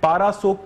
1200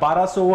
1200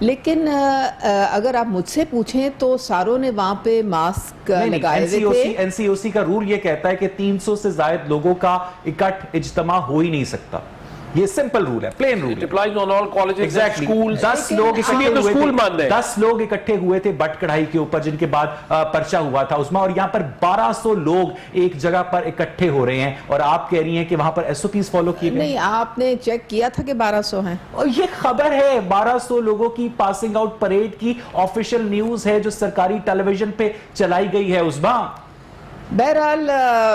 لیکن اگر آپ مجھ سے پوچھیں تو ساروں نے وہاں پہ ماسک لگائے ہوئے تھے. NCOC کا رول یہ کہتا ہے کہ 300 سے زائد لوگوں کا اکٹھ اجتماع ہو ہی نہیں سکتا. یہ سمپل رول ہے, پلین رول ہے. applies on all colleges and schools. 10 لوگ لیے تو اسکول بند ہے. 10 لوگ اکٹھے ہوئے تھے بٹ کڑھائی کے اوپر, جن کے بعد پرچہ ہوا تھا عثما, اور یہاں پر 1200 لوگ ایک جگہ پر اکٹھے ہو رہے ہیں, اور آپ کہہ رہی ہیں کہ وہاں پر SOPs فالو کیے گئے. نہیں, آپ نے چیک کیا تھا کہ 1200 ہیں, اور یہ خبر ہے 1200 لوگوں کی پاسنگ آؤٹ پریڈ کی آفیشیل نیوز ہے جو سرکاری ٹیلی ویژن پہ چلائی گئی ہے عثما. بہرحال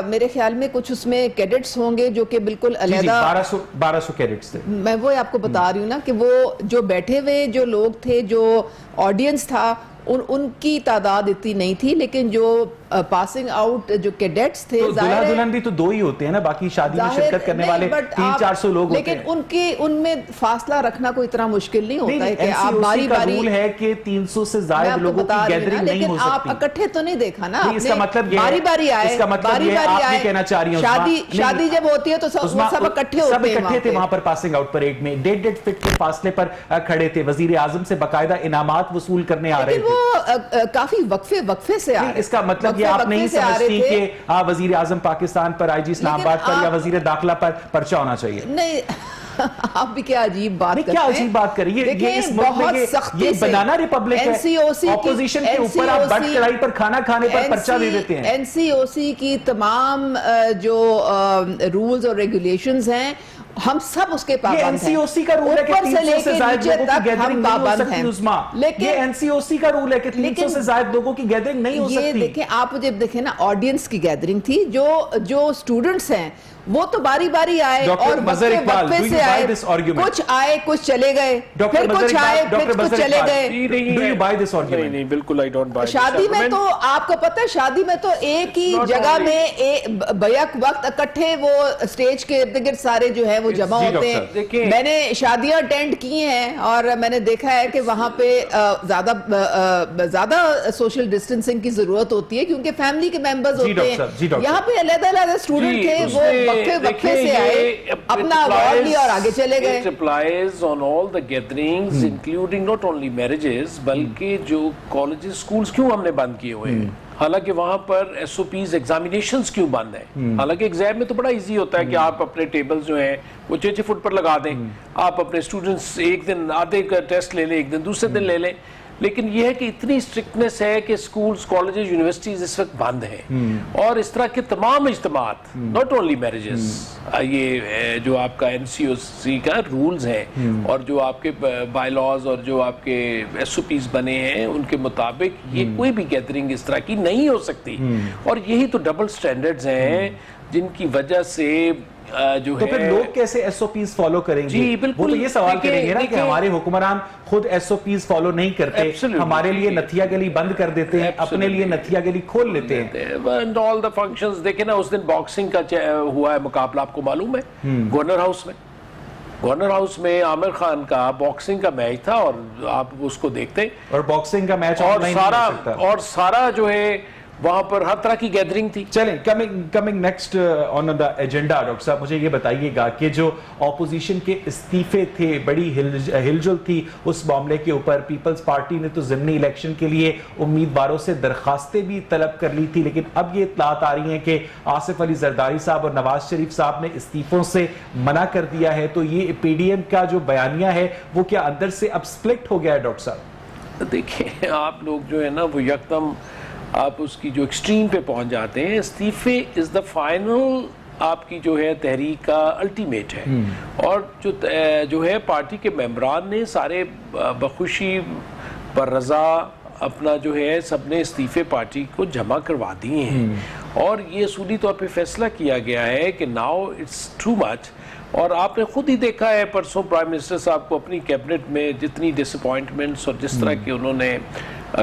میرے خیال میں کچھ اس میں کیڈٹس ہوں گے جو کہ بالکل علیحدہ. 1200 کیڈٹس تھے. میں وہ آپ کو بتا رہی ہوں نا کہ وہ جو بیٹھے ہوئے جو لوگ تھے, جو آڈینس تھا, ان کی تعداد اتنی نہیں تھی, لیکن جو پاسنگ آؤٹ جو کیڈٹس تھے, دلہا دلہن بھی تو 2 ہی ہوتے ہیں نا, باقی شادی میں شرکت کرنے والے 300-400 لوگ ہوتے ہیں. لیکن ان میں فاصلہ رکھنا کوئی اتنا مشکل نہیں ہوتا ہے کہ آپ باری باری. رول ہے کہ 300 سے زائد لوگوں کی گیدرنگ نہیں ہو سکتی. آپ اکٹھے تو نہیں دیکھا نا, اس کا مطلب یہ باری باری آئے, اس کا مطلب یہ آپ یہ کہنا چاہ رہی ہیں شادی جب ہوتی ہے تو سب اکٹھے ہوتے ہیں. سب اکٹھے تھے وہاں پر پاسنگ آؤٹ پریڈ میں, 1.5 فٹ کے فاصلے پر کھڑے تھے, وزیر اعظم سے باقاعدہ انعامات وصول کرنے آ رہے تھے. وہ کافی وقفے سے آ رہے. اس کا مطلب یہ آپ نہیں سمجھتی کہ وزیر اعظم پاکستان پر, IG اسلام آباد پر یا وزیر داخلہ پر پرچہ ہونا چاہیے؟ نہیں, آپ بھی کیا عجیب بات کرتے ہیں. کیا عجیب بات کریے, یہ اس ملک میں یہ بنانا ریپبلک ہے, اپوزیشن کے اوپر آپ بٹ کڑھائی پر کھانا کھانے پر پرچہ دے دیتے ہیں. NCOC کی تمام جو رولز اور ریگولیشنز ہیں ہم سب اس کے پابند ہیں. یہ NCOC کا رول ہے کہ 300 سے زائد لوگوں کی گیدرنگ نہیں ہو سکتی عثما. یہ NCOC کا رول ہے کہ 300 سے زائد لوگوں کی گیدرنگ نہیں ہو سکتی. یہ دیکھیں, آپ مجھے دیکھیں نا, آڈینس کی گیدرنگ تھی, جو سٹوڈنٹس ہیں وہ تو باری باری آئے اور وقفے سے آئے, کچھ آئے کچھ چلے گئے, پھر کچھ آئے پھر کچھ چلے گئے. نہیں بالکل I don't buy this. شادی میں تو آپ کو پتہ ہے, شادی میں تو ایک ہی جگہ میں بیک وقت اکٹھے وہ اسٹیج کے ارد گرد سارے جو ہے وہ جمع ہوتے ہیں. میں نے شادیاں اٹینڈ کی ہیں اور میں نے دیکھا ہے کہ وہاں پہ زیادہ سوشل ڈسٹینسنگ کی ضرورت ہوتی ہے کیونکہ فیملی کے ممبرز ہوتے ہیں. یہاں پہ علیحدہ اسٹوڈنٹ تھے, وہ وقفے سے آئے, اپنا award لیا اور آگے چلے گئے. It applies on all the gatherings including not only marriages بلکہ جو colleges, schools کیوں ہم نے بند کیے ہوئے ہیں, حالانکہ وہاں پر SOPs ایگزامینیشنز کیوں بند ہیں. حالانکہ ایگزام میں تو بڑا ایزی ہوتا ہے کہ آپ اپنے ٹیبلز جو ہیں وہ 6 فٹ پر لگا دیں, آپ اپنے اسٹوڈنٹس ایک دن آدھے کا ٹیسٹ لے لیں, ایک دن دوسرے دن لے لیں. لیکن یہ ہے کہ اتنی اسٹرکٹنس ہے کہ سکولز, کالجز, یونیورسٹیز اس وقت بند ہیں, اور اس طرح کے تمام اجتماعات, ناٹ اونلی میرجز, یہ جو آپ کا NCOC کا رولز ہیں اور جو آپ کے بائی لاز اور جو آپ کے SOPs بنے ہیں ان کے مطابق یہ کوئی بھی گیدرنگ اس طرح کی نہیں ہو سکتی. اور یہی تو ڈبل سٹینڈرڈز ہیں جن کی وجہ سے جو ہے. تو پھر لوگ کیسے SOPs فالو کریں گے؟ جی بالکل, وہ تو یہ سوال کریں گے نا کہ ہمارے حکمران خود SOPs فالو نہیں کرتے, ہمارے لیے نتھیا گلی بند کر دیتے ہیں, اپنے لیے نتھیا گلی کھول لیتے ہیں. اینڈ آل دا فنکشنز دیکھیں نا, اس دن باکسنگ کا ہوا ہے مقابلہ, آپ کو معلوم ہے, گورنر ہاؤس میں عامر خان کا باکسنگ کا میچ تھا, اور آپ اس کو دیکھتے, اور باکسنگ کا میچ اور سارا جو ہے وہاں پر ہر طرح کی گیدرنگ تھی. چلیں coming next on the agenda, doctor صاحب مجھے یہ بتائیے گا کہ جو اپوزیشن کے استعفے تھے, بڑی ہلجل تھی اس معاملے کے اوپر. پیپلز پارٹی نے تو ضمنی الیکشن کے لیے امیدواروں سے درخواستیں بھی طلب کر لی تھی, لیکن اب یہ اطلاعات آ رہی ہیں کہ آصف علی زرداری صاحب اور نواز شریف صاحب نے استعفوں سے منع کر دیا ہے. تو یہ PDM کا جو بیانیہ ہے وہ کیا اندر سے اب سپلٹ ہو گیا ہے ڈاکٹر صاحب؟ دیکھیں آپ لوگ جو ہے نا وہ یکدم آپ اس کی جو ایکسٹریم پہ پہنچ جاتے ہیں. استعفے از دا فائنل آپ کی جو ہے تحریک کا الٹیمیٹ ہے, اور جو ہے پارٹی کے ممبران نے سارے بخوشی پر رضا اپنا جو ہے سب نے استعفے پارٹی کو جمع کروا دیے ہیں, اور یہ اصولی طور پہ فیصلہ کیا گیا ہے کہ ناؤ اٹس ٹو مچ. اور آپ نے خود ہی دیکھا ہے پرسوں پرائم منسٹر صاحب کو اپنی کیبنٹ میں جتنی ڈس اپوائنٹمنٹس اور جس طرح کے انہوں نے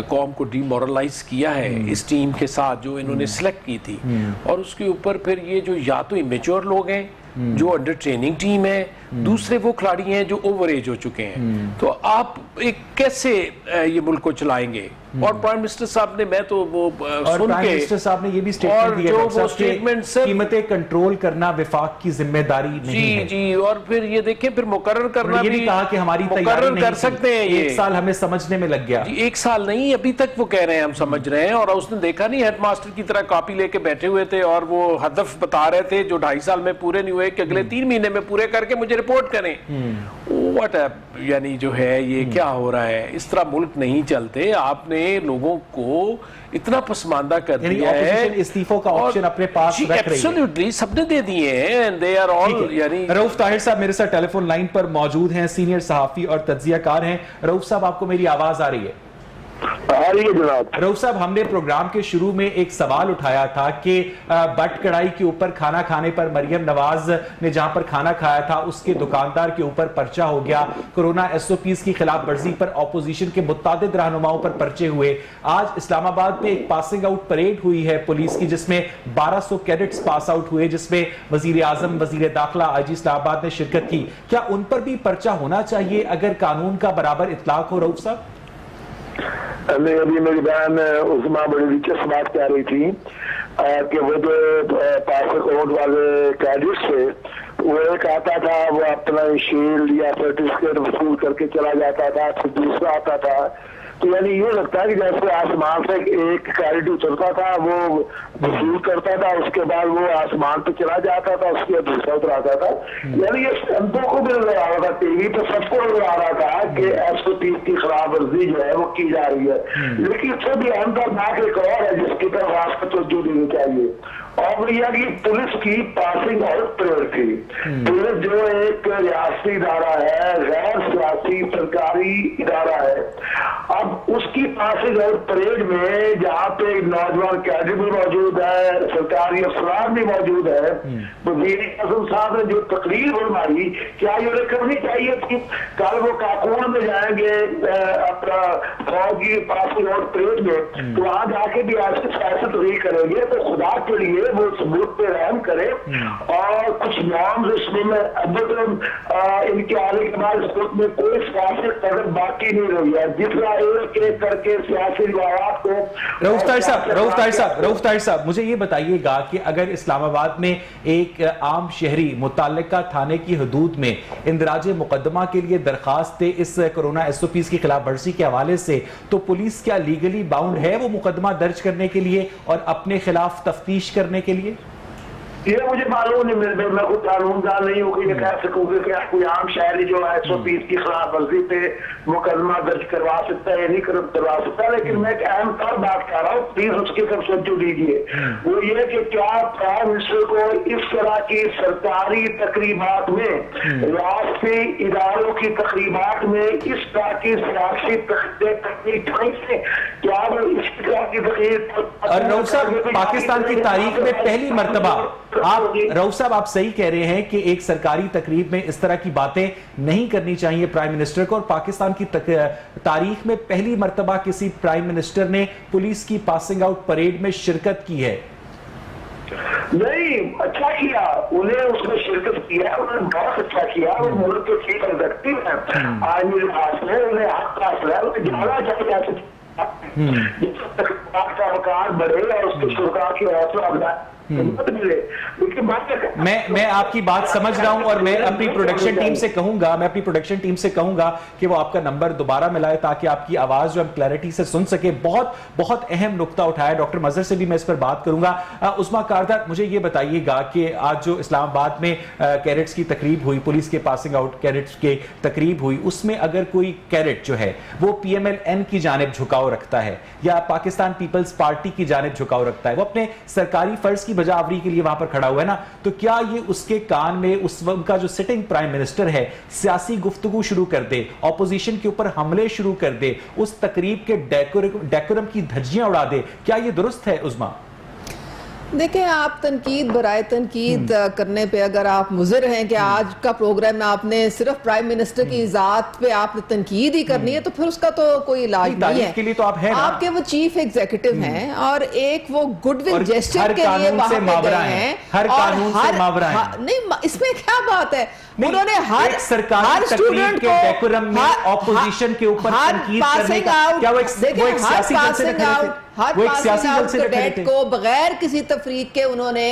قوم کو ڈی مورلائز کیا ہے اس ٹیم کے ساتھ جو انہوں نے سلیکٹ کی تھی, اور اس کے اوپر پھر یہ جو یا تو امیچور لوگ ہیں جو انڈر ٹریننگ ٹیم ہے, دوسرے وہ کھلاڑی ہیں جو اوور ایج ہو چکے ہیں. تو آپ ایک کیسے یہ ملک کو چلائیں گے؟ اور پرائم منسٹر صاحب نے, میں تو وہ اور سن پرائم کے, منسٹر صاحب نے یہ بھی اسٹیٹمنٹ دیا جو ڈاکٹر وہ صاحب کہ statement صرف قیمتیں کنٹرول کرنا وفاق کی ذمہ داری نہیں ہے. جی, اور پھر یہ دیکھیں پھر مقرر کرنا یہ بھی نہیں کہا کہ ہماری تیاری مقرر نہیں کر تھی. سکتے ہیں, ایک یہ سال ہمیں سمجھنے میں لگ گیا. جی, ایک سال نہیں, ابھی تک وہ کہہ رہے ہیں ہم سمجھ رہے ہیں, اور اس نے دیکھا نہیں ہیڈ ماسٹر کی طرح کاپی لے کے بیٹھے ہوئے تھے اور وہ ہدف بتا رہے تھے جو 2.5 سال میں پورے نہیں ہوئے کہ اگلے 3 مہینے میں پورے کر کے مجھے رپورٹ کریں. واٹ یعنی جو ہے یہ کیا ہو رہا ہے, اس طرح ملک نہیں چلتے. آپ نے لوگوں کو اتنا پسماندہ کر دیا ہے, اپوزیشن استعفوں کا آپشن اپنے پاس رکھ رہی ہے. ایبسولوٹلی سب نے دے دیے ہیں, and they are all یعنی. رؤوف طاہر صاحب میرے ساتھ ٹیلی فون لائن پر موجود ہیں, سینئر صحافی اور تجزیہ کار ہیں. رؤوف صاحب آپ کو میری آواز آ رہی ہے؟ رؤوف صاحب, ہم نے پروگرام کے شروع میں ایک سوال اٹھایا تھا کہ بٹ کڑائی کے اوپر کھانا کھانے پر مریم نواز نے جہاں پر کھانا کھایا تھا اس کے دکاندار کے اوپر پرچہ ہو گیا. کورونا ایس او پیز کی خلاف ورزی پر اپوزیشن کے متعدد رہنماؤں پر پرچے ہوئے. آج اسلام آباد میں ایک پاسنگ آؤٹ پریڈ ہوئی ہے پولیس کی, جس میں 1200 کیڈٹس پاس آؤٹ ہوئے, جس میں وزیر اعظم, وزیر داخلہ, آئی جی اسلام آباد نے شرکت کی. کیا ان پر بھی پرچہ ہونا چاہیے اگر قانون کا برابر اطلاق ہو؟ رؤوف صاحب ابھی میری بہن عظما بڑی دلچسپ بات کہہ رہی تھی کہ وہ جو پاسنگ آؤٹ والے کیڈٹس تھے, وہ ایک آتا تھا وہ اپنا شیلڈ یا سرٹیفکیٹ وصول کر کے چلا جاتا تھا, پھر دوسرا آتا تھا. تو یعنی یہ لگتا ہے کہ جیسے آسمان سے ایک کیڈٹ اترتا تھا, وہ وصول کرتا تھا, اس کے بعد وہ آسمان پہ چلا جاتا تھا, اس کے بعد دوسرا اتر آتا تھا. یعنی یہ سنتوں کو بھی نظر آ رہا تھا, ٹی وی پہ سب کو نظر آ رہا تھا کہ ایس او پی کی خلاف ورزی جو ہے وہ کی جا رہی ہے. لیکن اس سے بھی اہم تر بات ایک اور ہے جس کی طرف خاص کر توجہ دینی چاہیے, اور یہ پولیس کی پاسنگ آؤٹ پریڈ تھی. پولیس جو ایک ریاستی ادارہ ہے, غیر سیاسی سرکاری ادارہ ہے, اب اس کی پاسنگ آؤٹ پریڈ میں جہاں پہ نوجوان کیڈٹ بھی موجود ہے, سرکاری افسران بھی موجود ہے, وزیر اعظم صاحب نے جو تقریر فرمائی, کیا یہ کرنی چاہیے تھی؟ کل وہ کاکون میں جائیں گے اپنا فوج کی پاسنگ آؤٹ پریڈ میں, تو وہاں جا کے بھی ایسی سیاست تقریر کریں گے, تو خدا کے لیے وہ ثبوت پہ رحم کرے اور کچھ نارمز اس میں ان کے آنے کے بعد اس میں کوئی سیاسی قدر باقی نہیں رہی ہے, جس طرح ایک کر کے سیاسی روایات کو. رؤوف طاہر صاحب مجھے یہ بتائیے گا کہ اگر اسلام آباد میں ایک عام شہری متعلقہ تھانے کی حدود میں اندراج مقدمہ کے لیے درخواست دے اس کورونا ایس او پیز کی خلاف ورزی کے حوالے سے, تو پولیس کیا لیگلی باؤنڈ ہے وہ مقدمہ درج کرنے کے لیے اور اپنے خلاف تفتیش کرنے کے لیے؟ یہ مجھے معلوم نہیں, میں خود قانون دان نہیں ہوں کہ یہ کہہ سکوں گی کہ کوئی عام شہری جو ایس او پیز کی خلاف ورزی پہ مقدمہ درج کروا سکتا ہے یا نہیں کروا سکتا. لیکن میں ایک اہم تر بات کر رہا ہوں, پلیز اس کی طرف توجہ دیجیے. وہ یہ کہ کیا پرائم منسٹر کو اس طرح کی سرکاری تقریبات میں, ریاستی اداروں کی تقریبات میں اس طرح کی سیاسی تقریب سے کیا وہ اس طرح کی تقریب؟ اور رؤوف صاحب پاکستان کی تاریخ میں پہلی مرتبہ رؤوف صاحب آپ صحیح کہہ رہے ہیں کہ ایک سرکاری تقریب میں اس طرح کی باتیں نہیں کرنی چاہیے پرائم منسٹر کو, اور پاکستان کی تاریخ میں پہلی مرتبہ کسی پرائم منسٹر نے پولیس کی پاسنگ آؤٹ پریڈ میں شرکت کی ہے. نہیں, اچھا کیا انہیں اس میں شرکت کیا, انہوں نے بہت اچھا کیا, وہ ملک کے چیف ایگزیکٹو ہیں, آئینی لحاظ میں انہیں حق حاصل ہے, انہیں جانا چاہیے جس تقریبات کا وقار بڑھے اور اس کے شرکا کی حوصلہ افزائی. میں آپ کی بات سمجھ رہا ہوں, اور میں اپنی پروڈکشن ٹیم سے کہوں گا کہ وہ آپ کا نمبر دوبارہ ملائے تاکہ آپ کی آواز جو ہم کلیئرٹی سے سن سکے. بہت اہم نقطہ اٹھایا ڈاکٹر مظہر سے بھی میں اس پر بات کروں گا. عظما کاردار, مجھے یہ بتائیے گا کہ آج جو اسلام آباد میں کیڈٹس کی تقریب ہوئی, پولیس کے پاسنگ آؤٹ کیڈٹس کے تقریب ہوئی, اس میں اگر کوئی کیڈٹ جو ہے وہ پی ایم ایل این کی جانب جھکاؤ رکھتا ہے یا پاکستان پیپلز پارٹی کی جانب جھکاؤ رکھتا ہے, وہ اپنے سرکاری فرض کی بجاوری کے لیے وہاں پر کھڑا ہوا ہے نا, تو کیا یہ اس کے کان میں اس وقت کا جو سٹنگ پرائم منسٹر ہے سیاسی گفتگو شروع کر دے, اپوزیشن کے اوپر حملے شروع کر دے, اس تقریب کے ڈیکورم کی دھجیاں اڑا دے؟ کیا یہ درست ہے عظما؟ دیکھیں, آپ تنقید برائے تنقید کرنے پہ اگر آپ مضر ہیں کہ آج کا پروگرام میں آپ نے صرف پرائم منسٹر کی ذات پہ آپ نے تنقید ہی کرنی ہے, تو پھر اس کا تو کوئی علاج نہیں ہے. کے لیے تو آپ کے وہ چیف ایگزیکٹو ہیں اور ایک وہ گڈ ول جیسچر کے لیے وہاں پہ گئے ہیں, ہر قانون سے ماورا ہے. نہیں, اس میں کیا بات ہے, انہوں نے ایک سرکاری تقریب کے ڈیکورم میں اپوزیشن کے اوپر تنقید کرنے کا کیا وہ ایک سیاسی جلسے میں کھڑے تھے؟ وہ ایک سیاسی جلسے میں کھڑے تھے کو بغیر کسی تفریق کے انہوں نے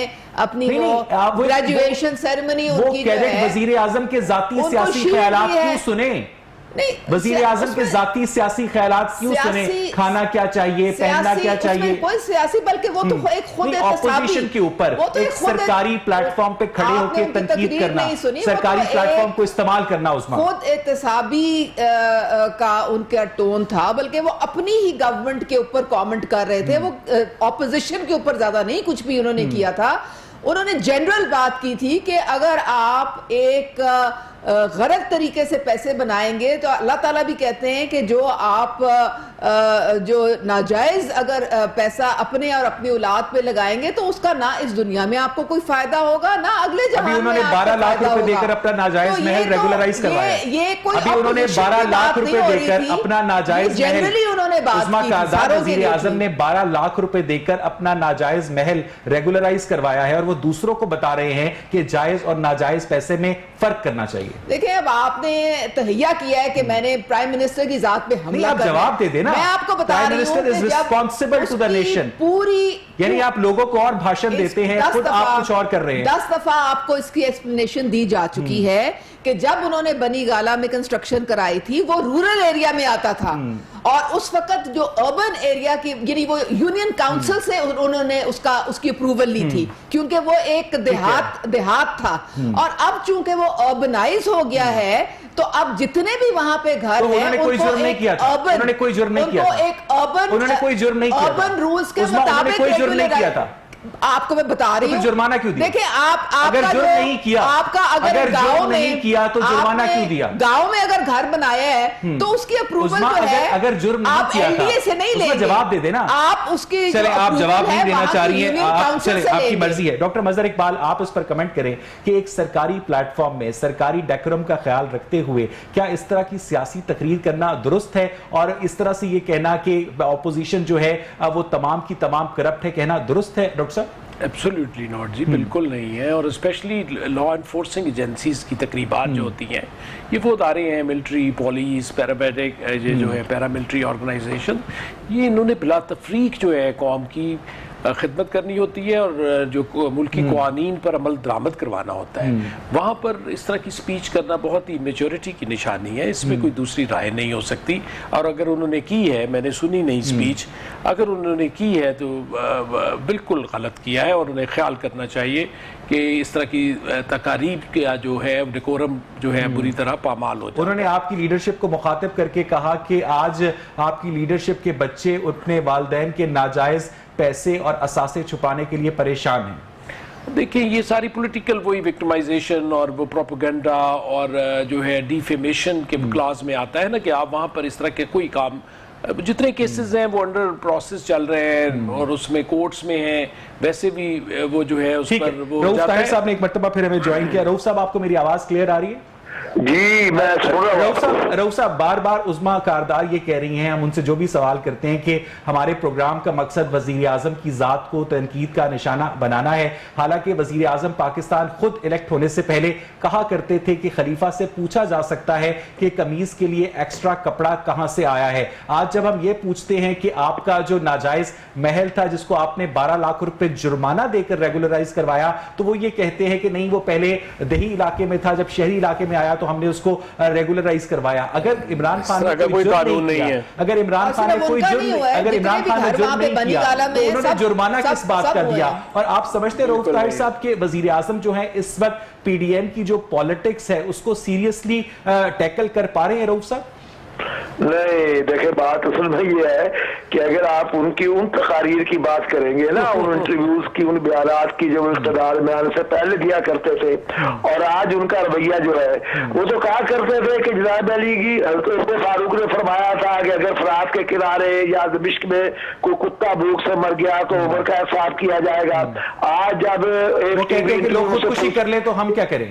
اپنی گریجویشن سیریمنی وہ کیڈٹ وزیر اعظم کے ذاتی سیاسی خیالات کیوں سنیں؟ وزیر اعظم کے ذاتی سیاسی خیالات کیوں سنیں؟ کھانا کیا چاہیے، پہننا کیا چاہیے؟ کوئی سیاسی بلکہ وہ تو ایک خود اپوزیشن کے اوپر ایک سرکاری پلیٹ فارم پہ کھڑے ہو کے تنقید کرنا، سرکاری پلیٹ فارم کو استعمال کرنا، عثمان خود احتسابی کا ان کا ٹون تھا، بلکہ وہ اپنی ہی گورنمنٹ کے اوپر کامنٹ کر رہے تھے، وہ اپوزیشن کے اوپر زیادہ نہیں کچھ بھی انہوں نے کیا تھا۔ انہوں نے جنرل بات کی تھی کہ اگر آپ ایک غلط طریقے سے پیسے بنائیں گے تو اللہ تعالیٰ بھی کہتے ہیں کہ جو آپ جو ناجائز اگر پیسہ اپنے اور اپنی اولاد پہ لگائیں گے تو اس کا نہ اس دنیا میں آپ کو کوئی فائدہ ہوگا نہ اگلے جہان میں۔ ابھی انہوں نے 12 لاکھ روپے دے کر اپنا ناجائز محل ریگولرائز کروایا، ابھی انہوں نے 12 لاکھ روپے دے کر اپنا ناجائز محل، عظمیٰ قادات وزیر اعظم نے 12 لاکھ روپے دے کر اپنا ناجائز محل ریگولرائز کروایا ہے، اور وہ دوسروں کو بتا رہے ہیں کہ جائز اور ناجائز پیسے میں فرق کرنا چاہیے۔ دیکھیں اب آپ نے تہیہ کیا ہے کہ میں نے پرائم منسٹر کی ذات پہ حملہ کرنا ہے، جواب دے دینا۔ میں آپ کو بتا رہی ہوں کہ جب پوری یعنی آپ لوگوں کو اور بھاشن دیتے ہیں، خود آپ کچھ اور کر رہے ہیں۔ 10 دفعہ آپ کو اس کی ایکسپلینیشن دی جا چکی ہے کہ جب انہوں نے بنی گالا میں کنسٹرکشن کرائی تھی وہ رورل ایریا میں آتا تھا، اور اس وقت جو اربن ایریا کی یعنی وہ یونین کاؤنسل سے انہوں نے اس کی اپروول لی تھی، کیونکہ وہ ایک دیہات تھا، اور اب چونکہ وہ اربنائز ہو گیا ہے تو اب جتنے بھی وہاں پہ گھر ہیں انہوں نے کوئی جرم نہیں کیا تھا، انہوں نے کوئی جرم نہیں کیا تھا، ایک اربن رولز کے مطابق کوئی جرم نہیں کیا تھا۔ آپ کو میں بتا رہی ہوں جرمانہ کیوں دیا؟ دیکھیں آپ اگر جرم نہیں کیا، اگر جرم نہیں کیا تو جرمانہ کیوں دیا؟ گاؤں میں اگر گھر بنایا ہے تو اس کی اپروول جو ہے اگر جرم نہیں کیا تھا سے نہیں لیں گے، جواب دے دینا۔ آپ اس کی چلیں آپ جواب نہیں دینا چاہ رہی ہیں، چلیں آپ کی مرضی ہے۔ ڈاکٹر مظہر اقبال آپ اس پر کمنٹ کریں کہ ایک سرکاری پلیٹ فارم میں سرکاری ڈیکورم کا خیال رکھتے ہوئے کیا اس طرح کی سیاسی تقریر کرنا درست ہے، اور اس طرح سے یہ کہنا کہ اپوزیشن جو ہے وہ تمام کی تمام کرپٹ ہے، کہنا درست ہے ڈاکٹر صاحب؟ ایبسولوٹلی ناٹ جی، بالکل نہیں ہے، اور اسپیشلی لا انفورسنگ ایجنسیز کی تقریبات جو ہوتی ہیں، یہ وہ ادارے ہیں ملٹری، پولیس، پیرامیڈک، جو ہے پیراملٹری آرگنائزیشن، یہ انہوں نے بلا تفریق جو ہے قوم کی خدمت کرنی ہوتی ہے، اور جو ملکی قوانین پر عمل درآمد کروانا ہوتا ہے، وہاں پر اس طرح کی سپیچ کرنا بہت ہی میچورٹی کی نشانی ہے، اس میں کوئی دوسری رائے نہیں ہو سکتی۔ اور اگر انہوں نے کی ہے، میں نے سنی نہیں سپیچ، اگر انہوں نے کی ہے تو بالکل غلط کیا ہے، اور انہیں خیال کرنا چاہیے کہ اس طرح کی تقاریب کا جو ہے ڈیکورم جو ہے بری طرح پامال ہو جائے۔ انہوں نے آپ کی لیڈرشپ کو مخاطب کر کے کہا کہ آج آپ کی لیڈرشپ کے بچے اپنے والدین کے ناجائز پیسے اور اثاثے چھپانے کے لیے پریشان ہیں۔ دیکھیں یہ ساری پولیٹیکل وہی وکٹمائزیشن اور وہ پروپیگنڈا اور جو ہے ڈیفیمیشن کے کلاس میں آتا ہے نا، کہ آپ وہاں پر اس طرح کے کوئی کام، جتنے کیسز ہیں وہ انڈر پروسیس چل رہے ہیں اور اس میں کورٹس میں ہیں، ویسے بھی وہ جو ہے اس پر وہ رؤوف طاہر صاحب نے ایک مرتبہ پھر ہمیں جوائن کیا۔ رؤوف صاحب آپ کو میری آواز کلیئر آ رہی ہے؟ جی میں سن رہا ہوں۔ رؤوف صاحب بار بار عظمیٰ کاردار یہ کہہ رہی ہیں، ہم ان سے جو بھی سوال کرتے ہیں کہ ہمارے پروگرام کا مقصد وزیر اعظم کی ذات کو تنقید کا نشانہ بنانا ہے، حالانکہ وزیر اعظم پاکستان خود الیکٹ ہونے سے پہلے کہا کرتے تھے کہ خلیفہ سے پوچھا جا سکتا ہے کہ قمیض کے لیے ایکسٹرا کپڑا کہاں سے آیا ہے۔ آج جب ہم یہ پوچھتے ہیں کہ آپ کا جو ناجائز محل تھا جس کو آپ نے 12 لاکھ روپے جرمانہ دے کر ریگولرائز کروایا، تو وہ یہ کہتے ہیں کہ نہیں وہ پہلے دیہی علاقے میں تھا، جب شہری علاقے میں آیا تو ہم نے اس کو ریگولرائز کروایا۔ اگر عمران خان نے کوئی جرم نہیں کیا، اگر عمران خان نے کوئی جرم نہیں کیا تو انہوں نے جرمانہ کس بات کا دیا؟ اور آپ سمجھتے رؤوف طاہر صاحب کہ وزیر اعظم جو ہیں اس وقت پی ڈی ایم کی جو پالیٹکس ہے اس کو سیریسلی ٹیکل کر پا رہے ہیں رؤوف صاحب؟ نہیں دیکھیں بات اصل میں یہ ہے کہ اگر آپ ان کی ان تقاریر کی بات کریں گے نا، ان انٹرویوز کی، ان بیانات کی جو اقتدار میں آنے سے پہلے دیا کرتے تھے، اور آج ان کا رویہ جو ہے وہ تو کہا کرتے تھے کہ جناب علی کی حضرت فاروق نے فرمایا تھا کہ اگر فرات کے کنارے یا دمشق میں کوئی کتا بھوک سے مر گیا تو عمر کا حساب کیا جائے گا۔ آج جب وہ کہتے ہیں کہ لوگ خودکشی کر لیں تو ہم کیا کریں؟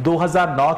2009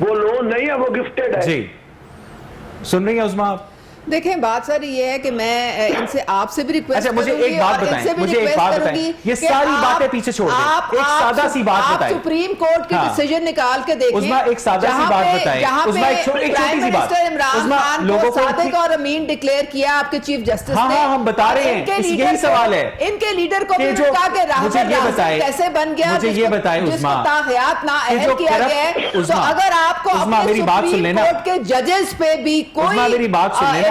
وہ لون نہیں ہے, وہ گفٹڈ ہے. جی سن رہی ہیں عظما آپ؟ دیکھیں بات ساری یہ ہے کہ میں ان سے آپ سے بھی ریکویسٹ اچھا مجھے ایک بات بتائیں, مجھے ایک بات بتائیں, یہ ساری باتیں پیچھے چھوڑ دیں, ایک سادہ سی بات بتائیں. آپ سپریم کورٹ کی ڈیسیجن نکال کے دیکھیں, عظما ایک سادہ سی بات بتائیں, عظما ایک چھوٹی سی بات, عمران خان کو صادق اور امین ڈکلیئر کیا آپ کے چیف جسٹس نے. ہاں ہم بتا رہے ہیں, یہی سوال ہے. ان کے لیڈر کو بھی کہا کہ راہل کیسے بن گیا, مجھے یہ بتائیں عظما, تاحیات نااہل کیا گیا ہے. تو اگر آپ کو میری بات سن لینا, کورٹ کے ججز پہ بھی کوئی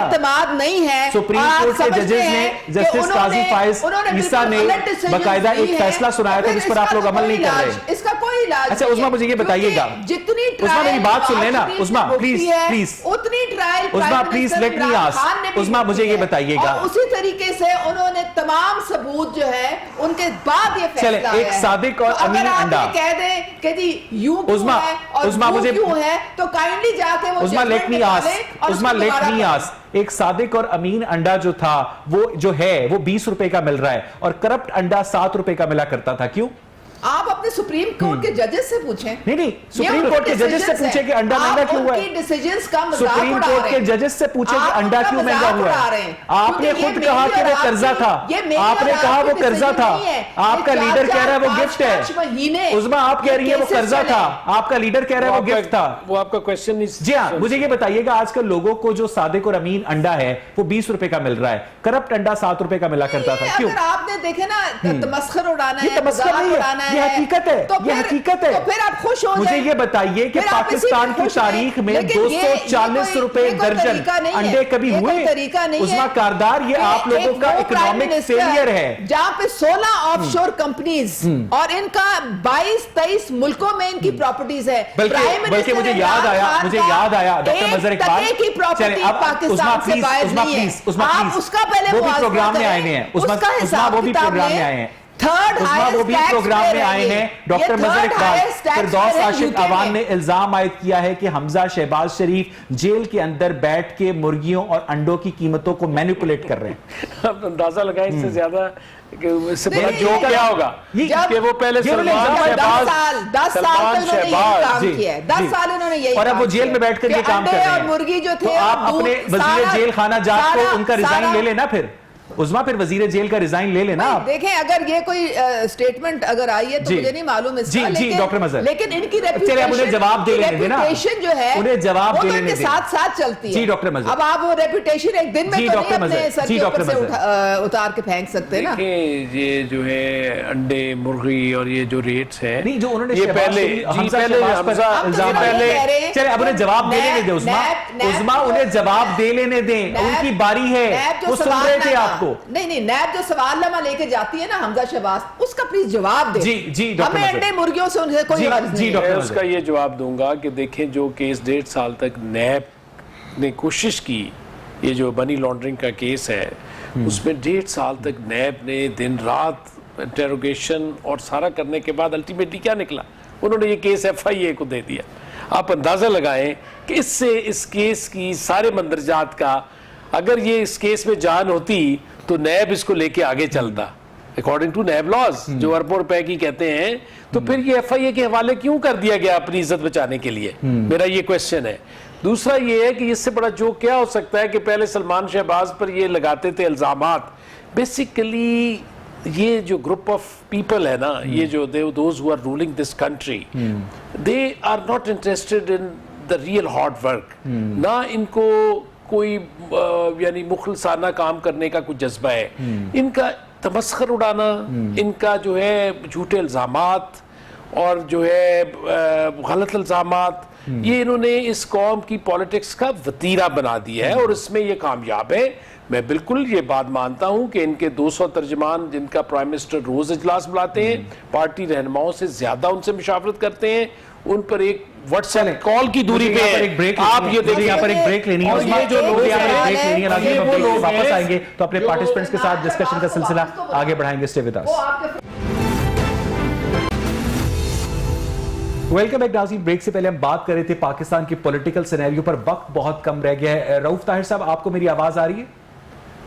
اعتماد نہیں ہے, سپریم کورٹ کے ججز نے, جسٹس قاضی فائز عیسیٰ نے باقاعدہ ایک فیصلہ سنایا تھا جس پر آپ لوگ عمل نہیں کر رہے. اس کا کوئی علاج. اچھا عظما مجھے یہ بتائیے گا, جتنی عظما میری بات سن لینا, عظما پلیز پلیز, اتنی trial Uzma please let me ask, عظما مجھے یہ بتائیے گا. اور اسی طریقے سے انہوں نے تمام ثبوت جو ہے ان کے بعد یہ فیصلہ ہے. چلے ایک صادق اور امین انڈا, اگر آپ یہ کہہ دیں کہ جی یوں کیوں ہے اور کیوں ہے تو کائنڈلی جا کے وہ عظما لیٹ می آسک, عظما لیٹ می آسک, ایک صادق اور امین انڈا جو تھا وہ جو ہے وہ 20 روپے کا مل رہا ہے اور کرپٹ انڈا 7 روپے کا ملا کرتا تھا. کیوں؟ آپ اپنے سپریم کورٹ کے ججز سے پوچھیں. نہیں سپریم کورٹ کے ججز سے پوچھیں کہ انڈا مہنگا کیوں ہوا ہے. سپریم کورٹ کے ججز سے پوچھیں کہ انڈا کیوں مہنگا ہوا ہے. آپ نے خود کہا کہ وہ قرضہ تھا, آپ نے کہا وہ قرضہ تھا, آپ کا لیڈر کہہ رہا ہے وہ گفٹ ہے. عظما آپ کہہ رہی ہے وہ قرضہ تھا, آپ کا لیڈر کہہ رہا ہے وہ گفٹ تھا. وہ آپ کا کویسچن. جی ہاں مجھے یہ بتائیے گا, آج کل لوگوں کو جو صادق اور امین انڈا ہے وہ 20 روپے کا مل رہا ہے, کرپٹ انڈا 7 روپے کا ملا کرتا تھا. کیوں؟ اگر آپ نے دیکھے نا تمسخر اڑانا ہے, یہ تمسخر نہیں ہے, یہ حقیقت ہے, یہ حقیقت ہے. تو پھر آپ خوش ہو مجھے یہ بتائیے کہ پاکستان کی تاریخ میں 240 روپے درجن انڈے کبھی ہوئے؟ عظما کاردار یہ آپ لوگوں کا اکنامک فیلئر ہے. جہاں پہ 16 آف شور کمپنیز اور ان کا 22-23 ملکوں میں ان کی پراپرٹیز ہے. بلکہ مجھے یاد آیا ڈاکٹر مظہر اقبال, کی پراپرٹی پاکستان سے باہر نہیں ہے. آپ اس کا پہلے وہ بھی پروگرام میں آئے ہیں, وہ بھی پروگرام میں آئے ہیں, وہ بھی پروگرام میں آئے ہیں. ڈاکٹر مظہر اقبال, فردوس عاشق عوان نے الزام عائد کیا ہے کہ حمزہ شہباز شریف جیل کے اندر بیٹھ کے مرغیوں اور انڈوں کی قیمتوں کو مینیپولیٹ کر رہے ہیں. آپ اندازہ لگائیں اس سے زیادہ اس سے بڑا جو کیا ہوگا کہ وہ پہلے سلمان شہباز 10 سال انہوں نے یہی اور اب وہ جیل میں بیٹھ کر یہ کام کر رہے ہیں. اور مرغی جو تھے, آپ اپنے وزیر جیل خانہ جات کو ان کا ریزائن لے لینا, پھر عظما پھر وزیر جیل کا ریزائن لے لینا. دیکھیں اگر یہ کوئی سٹیٹمنٹ اگر آئی ہے تو مجھے نہیں معلوم اس کا, جی ڈاکٹر مظہر, لیکن ان کی انہیں جواب دے لینے دینا, جو ہے انہیں جواب دے لینے کے ساتھ ساتھ چلتی ہے. جی ڈاکٹر مظہر, اب آپ وہ ریپوٹیشن ایک دن میں تو نہیں اپنے سر کے اوپر سے اتار کے پھینک سکتے نا. دیکھیں یہ جو ہے انڈے مرغی اور یہ جو ریٹس ہیں, نہیں جو انہوں نے یہ پہلے الزام پہلے, چلے اب انہیں جواب دے لینے دیں. عظما انہیں جواب دے لینے دیں, ان کی باری ہے, وہ سن رہے تھے آپ کو. نہیں جو سوال نامہ لے کے جاتی ہے نا حمزہ شہباز, اس کا پلیز جواب دیں. جی ہمیں انڈے مرغیوں سے ان سے کوئی غرض نہیں. میں اس کا یہ جواب دوں گا کہ دیکھیں جو کیس 1.5 سال تک نیب نے کوشش کی, یہ جو منی لانڈرنگ کا کیس ہے اس میں 1.5 سال تک نیب نے دن رات انٹروگیشن اور سارا کرنے کے بعد الٹیمیٹلی کیا نکلا, انہوں نے یہ کیس FIA کو دے دیا. آپ اندازہ لگائیں کہ اس سے اس کیس کی سارے مندرجات کا, اگر یہ اس کیس میں جان ہوتی تو نیب اس کو لے کے آگے چلتا اکارڈنگ ٹو نیب لاز جو اربوں روپے کی کہتے ہیں, تو پھر یہ FIA کے حوالے کیوں کر دیا گیا اپنی عزت بچانے کے لیے؟ میرا یہ کویسچن ہے. دوسرا یہ ہے کہ اس سے بڑا جو کیا ہو سکتا ہے کہ پہلے سلمان شہباز پر یہ لگاتے تھے الزامات, بیسیکلی یہ جو گروپ آف پیپل ہے نا, یہ جو those who are ruling this country, they are not interested in the real hard work. نہ ان کو کوئی یعنی مخلصانہ کام کرنے کا کوئی جذبہ ہے. ان کا تمسخر اڑانا, ان کا جو ہے جھوٹے الزامات اور جو ہے غلط الزامات, یہ انہوں نے اس قوم کی پالیٹکس کا وتیرہ بنا دیا ہے اور اس میں یہ کامیاب ہے. میں بالکل یہ بات مانتا ہوں کہ ان کے 200 ترجمان جن کا پرائم منسٹر روز اجلاس بلاتے ہیں, پارٹی رہنماؤں سے زیادہ ان سے مشاورت کرتے ہیں, ان پر ایک واٹس ایپ کال کی دوری پہ ہے. آپ یہ دیکھیں یہاں پر ایک بریک لینی ہے, یہ جو لوگ یہاں پر ایک بریک لینی ہے, واپس آئیں گے تو اپنے پارٹیسپینٹس کے ساتھ ڈسکشن کا سلسلہ آگے بڑھائیں گے. Stay with us. Welcome back ناظرین. بریک سے پہلے ہم بات کر رہے تھے پاکستان کی پولیٹیکل سینیریو پر, وقت بہت کم رہ گیا ہے. رؤف طاہر صاحب, آپ کو میری آواز آ رہی ہے؟